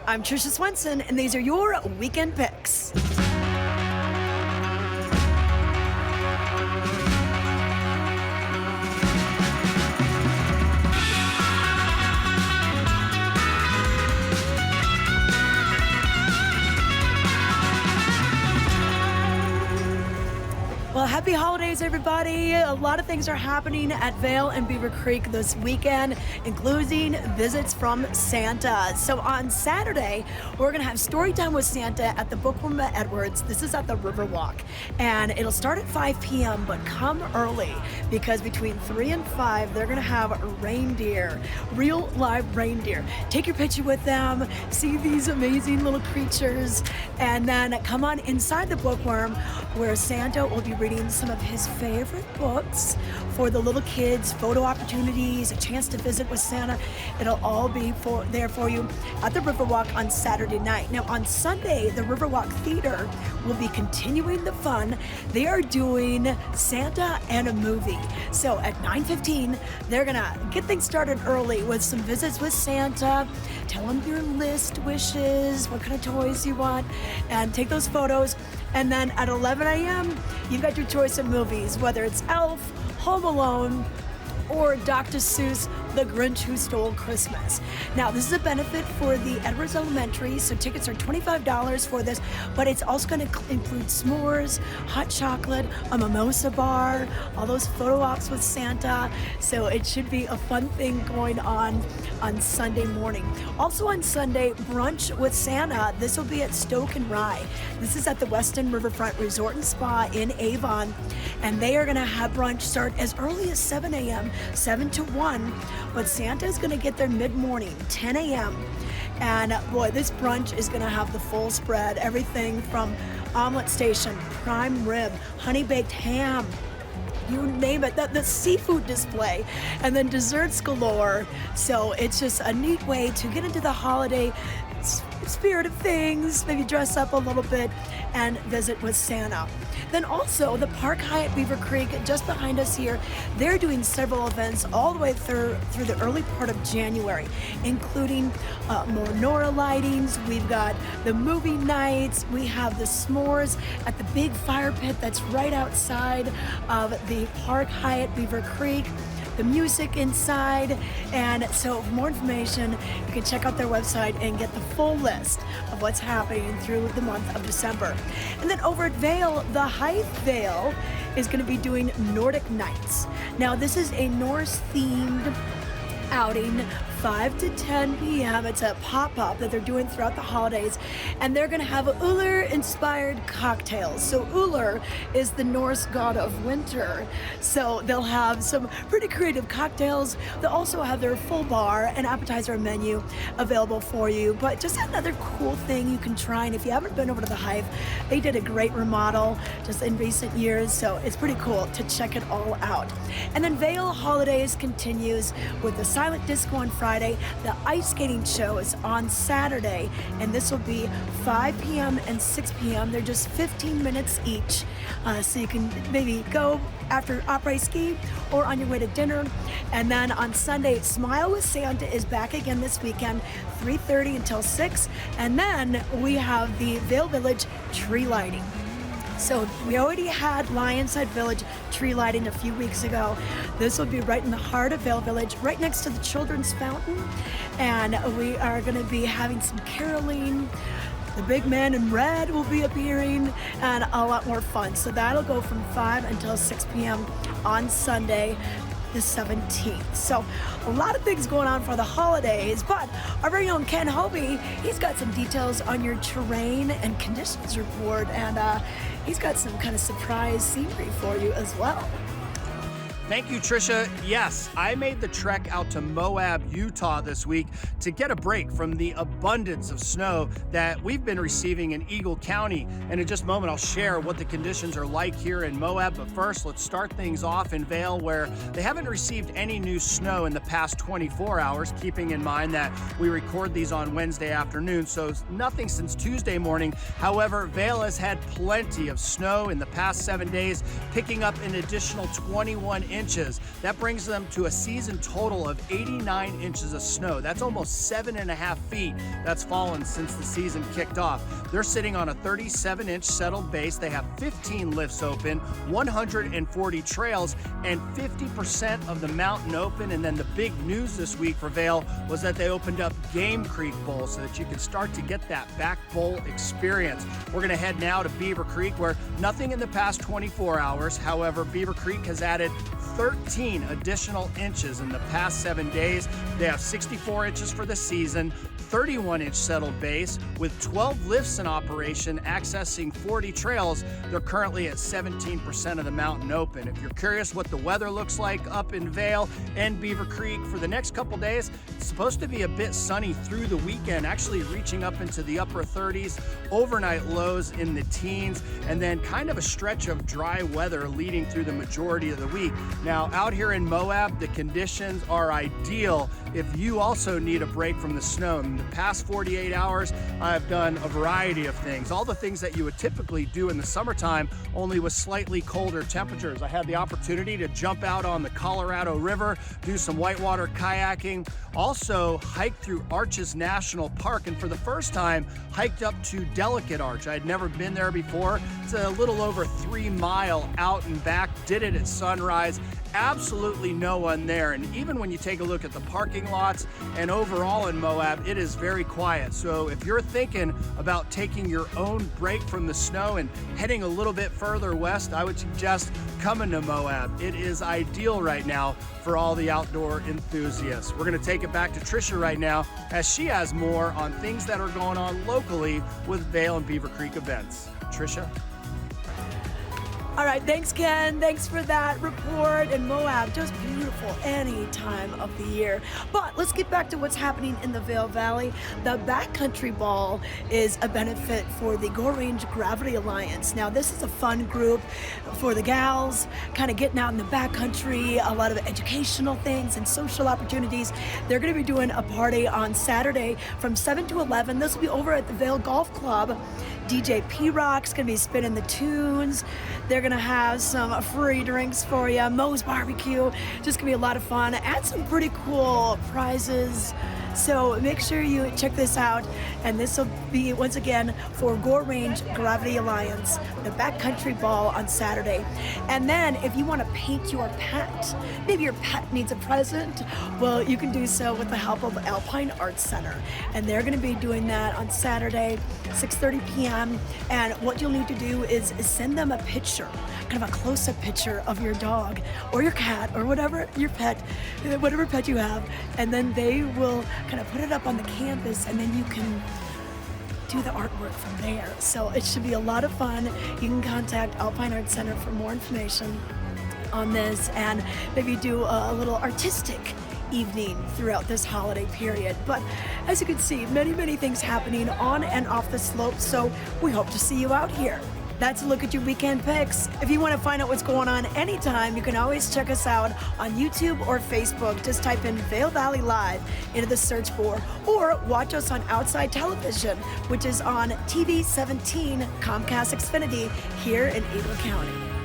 I'm Tricia Swenson, and these are your weekend picks. Well, happy holidays, everybody. A lot of things are happening at Vail and Beaver Creek this weekend, including visits from Santa. So on Saturday, we're going to have story time with Santa at the Bookworm at Edwards. This is at the Riverwalk, and it'll start at 5 p.m., but come early because between 3 and 5, they're going to have reindeer, real live reindeer. Take your picture with them, see these amazing little creatures, and then come on inside the Bookworm where Santa will be reading some of his favorite books for the little kids, photo opportunities, a chance to visit with Santa. It'll all be there for you at the Riverwalk on Saturday night. Now on Sunday, the Riverwalk Theater will be continuing the fun. They are doing Santa and a movie. So at 9:15, they're gonna get things started early with some visits with Santa. Tell him your list wishes, what kind of toys you want, and take those photos. And then at 11 a.m., you've got your choice of movies, whether it's Elf, Home Alone, or Dr. Seuss, The Grinch Who Stole Christmas. Now, this is a benefit for the Edwards Elementary, so tickets are $25 for this, but it's also going to include s'mores, hot chocolate, a mimosa bar, all those photo ops with Santa, so it should be a fun thing going on Sunday morning. Also on Sunday, brunch with Santa. This will be at Stoke and Rye. This is at the Weston Riverfront Resort and Spa in Avon, and they are going to have brunch start as early as 7 a.m., 7 to 1, but Santa's going to get there mid-morning, 10 a.m. And boy, this brunch is going to have the full spread, everything from omelet station, prime rib, honey-baked ham, you name it, the seafood display, and then desserts galore. So it's just a neat way to get into the holiday spirit of things, maybe dress up a little bit and visit with Santa. Then also the Park Hyatt Beaver Creek, just behind us here, they're doing several events all the way through the early part of January, including more Nora lightings. We've got the movie nights. We have the s'mores at the big fire pit that's right outside of the Park Hyatt Beaver Creek, the music inside. And so for more information, you can check out their website and get the full list of what's happening through the month of December. And then over at Vail, the Hythe Vail is going to be doing Nordic Nights. Now this is a Norse themed outing, 5 to 10 p.m. It's a pop-up that they're doing throughout the holidays, and they're going to have Uller-inspired cocktails. So Uller is the Norse god of winter, so they'll have some pretty creative cocktails. They'll also have their full bar and appetizer menu available for you, but just another cool thing you can try. And if you haven't been over to the Hythe, they did a great remodel just in recent years, so it's pretty cool to check it all out. And then Vail Holidays continues with the silent disco on Friday. The ice skating show is on Saturday, and this will be 5 p.m. and 6 p.m. They're just 15 minutes each, so you can maybe go after après ski or on your way to dinner. And then on Sunday, Smile with Santa is back again this weekend, 3:30 until 6, and then we have the Vail Village tree lighting. So we already had Lionside Village tree lighting a few weeks ago. This will be right in the heart of Vail Village, right next to the Children's Fountain. And we are going to be having some caroling. The big man in red will be appearing, and a lot more fun. So that'll go from 5 until 6 p.m. on Sunday, the 17th. So a lot of things going on for the holidays, but our very own Ken Hobie, he's got some details on your terrain and conditions report, and he's got some kind of surprise scenery for you as well. Thank you, Tricia. Yes, I made the trek out to Moab, Utah this week to get a break from the abundance of snow that we've been receiving in Eagle County. And in just a moment, I'll share what the conditions are like here in Moab. But first, let's start things off in Vail, where they haven't received any new snow in the past 24 hours, keeping in mind that we record these on Wednesday afternoon, so nothing since Tuesday morning. However, Vail has had plenty of snow in the past 7 days, picking up an additional 21 inches inches. That brings them to a season total of 89 inches of snow. That's almost 7.5 feet that's fallen since the season kicked off. They're sitting on a 37-inch settled base. They have 15 lifts open, 140 trails, and 50% of the mountain open. And then the big news this week for Vail was that they opened up Game Creek Bowl so that you can start to get that back bowl experience. We're going to head now to Beaver Creek, where nothing in the past 24 hours. However, Beaver Creek has added 13 additional inches in the past 7 days. They have 64 inches for the season, 31-inch settled base with 12 lifts in operation, accessing 40 trails. They're currently at 17% of the mountain open. If you're curious what the weather looks like up in Vail and Beaver Creek for the next couple days, it's supposed to be a bit sunny through the weekend, actually reaching up into the upper 30s, overnight lows in the teens, and then kind of a stretch of dry weather leading through the majority of the week. Now, out here in Moab, the conditions are ideal if you also need a break from the snow. In the past 48 hours, I've done a variety of things, all the things that you would typically do in the summertime, only with slightly colder temperatures. I had the opportunity to jump out on the Colorado River, do some whitewater kayaking, also hike through Arches National Park, and for the first time, hiked up to Delicate Arch. I had never been there before. It's a little over 3 mile out and back, did it at sunrise. Absolutely no one there, and even when you take a look at the parking lots and overall in Moab, it is very quiet. So if you're thinking about taking your own break from the snow and heading a little bit further west, I would suggest coming to Moab. It is ideal right now for all the outdoor enthusiasts. We're going to take it back to Tricia right now as she has more on things that are going on locally with Vail and Beaver Creek events. Tricia? All right, thanks, Ken. Thanks for that report. And Moab, just beautiful any time of the year. But let's get back to what's happening in the Vail Valley. The Backcountry Ball is a benefit for the Gore Range Gravity Alliance. Now, this is a fun group for the gals, kind of getting out in the backcountry, a lot of educational things and social opportunities. They're going to be doing a party on Saturday from 7 to 11. This will be over at the Vail Golf Club. DJ P-Rock's going to be spinning the tunes. They're going to have some free drinks for you. Moe's Barbecue. Just going to be a lot of fun. Add some pretty cool prizes. So make sure you check this out. And this will be, once again, for Gore Range Gravity Alliance, the Backcountry Ball on Saturday. And then if you want to paint your pet, maybe your pet needs a present, well, you can do so with the help of Alpine Arts Center. And they're going to be doing that on Saturday, 6:30 p.m. And what you'll need to do is send them a picture, kind of a close-up picture of your dog or your cat or whatever your pet, whatever pet you have. And then they will kind of put it up on the campus, and then you can do the artwork from there. So it should be a lot of fun. You can contact Alpine Arts Center for more information on this and maybe do a little artistic evening throughout this holiday period. But as you can see, many things happening on and off the slope, so we hope to see you out here. That's a look at your weekend picks. If you want to find out what's going on anytime, you can always check us out on YouTube or Facebook. Just type in Vail Valley Live into the search bar, or watch us on Outside Television, which is on TV 17 Comcast Xfinity here in Eagle County.